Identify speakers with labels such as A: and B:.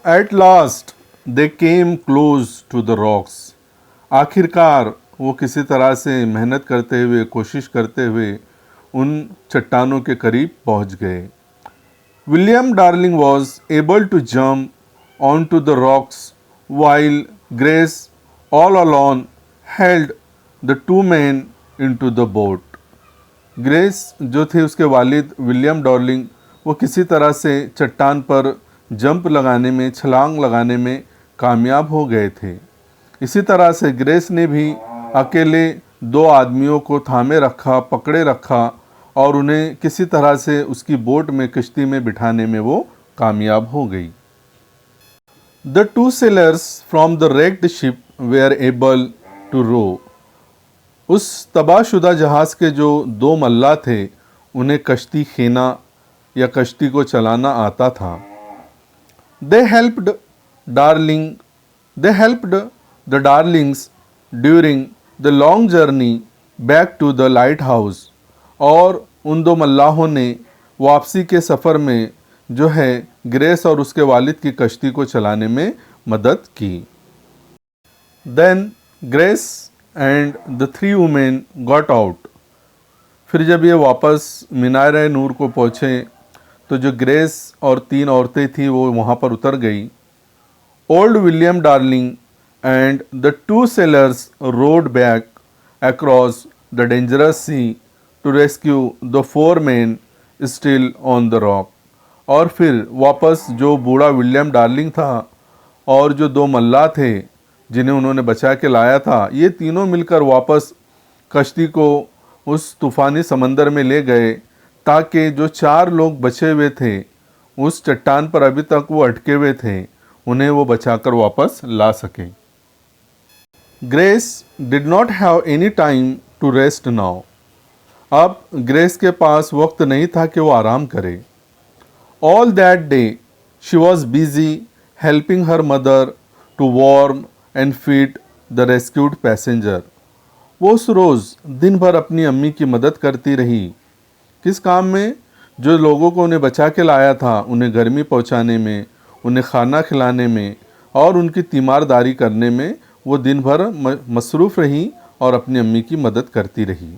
A: At last they came close to the rocks. आखिरकार वो किसी तरह से मेहनत करते हुए, कोशिश करते हुए उन चट्टानों के करीब पहुंच गए. William Darling was able to jump onto the rocks while Grace all alone held the two men into the boat. Grace जो थे उसके वालिद विलियम डॉर्लिंग वो किसी तरह से चट्टान पर जंप लगाने में, छलांग लगाने में कामयाब हो गए थे. इसी तरह से ग्रेस ने भी अकेले दो आदमियों को थामे रखा, पकड़े रखा और उन्हें किसी तरह से उसकी बोट में, कश्ती में बिठाने में वो कामयाब हो गई. The two sailors from the wrecked ship were able to row. उस तबाहशुदा जहाज़ के जो दो मल्लाह थे उन्हें कश्ती खेना या कश्ती को चलाना आता था. They helped the Darlings during the long journey back to the lighthouse. और उन दो मल्लाहों ने वापसी के सफ़र में जो है ग्रेस और उसके वालिद की कश्ती को चलाने में मदद की. Then Grace and the three women got out. फिर जब ये वापस मीनार नूर को पहुँचे तो जो ग्रेस और तीन औरतें थी वो वहाँ पर उतर गई. Old William Darling and the two sailors rode back across the dangerous sea to rescue the four man still on the rock. और फिर वापस जो बूढ़ा विलियम डार्लिंग था और जो दो मल्लाह थे जिन्हें उन्होंने बचा के लाया था, ये तीनों मिलकर वापस कश्ती को उस तूफ़ानी समंदर में ले गए ताकि जो चार लोग बचे हुए थे उस चट्टान पर अभी तक वो अटके हुए थे, उन्हें वो बचाकर वापस ला सकें. Grace did not have any time to rest now. अब ग्रेस के पास वक्त नहीं था कि वो आराम करे. All that day she was busy helping her mother to warm and feed the rescued passenger. वो उस रोज़ दिन भर अपनी अम्मी की मदद करती रही. किस काम में? जो लोगों को उन्हें बचा के लाया था उन्हें गर्मी पहुंचाने में, उन्हें खाना खिलाने में और उनकी तीमारदारी करने में वो दिन भर मसरूफ़ रही और अपनी अम्मी की मदद करती रही.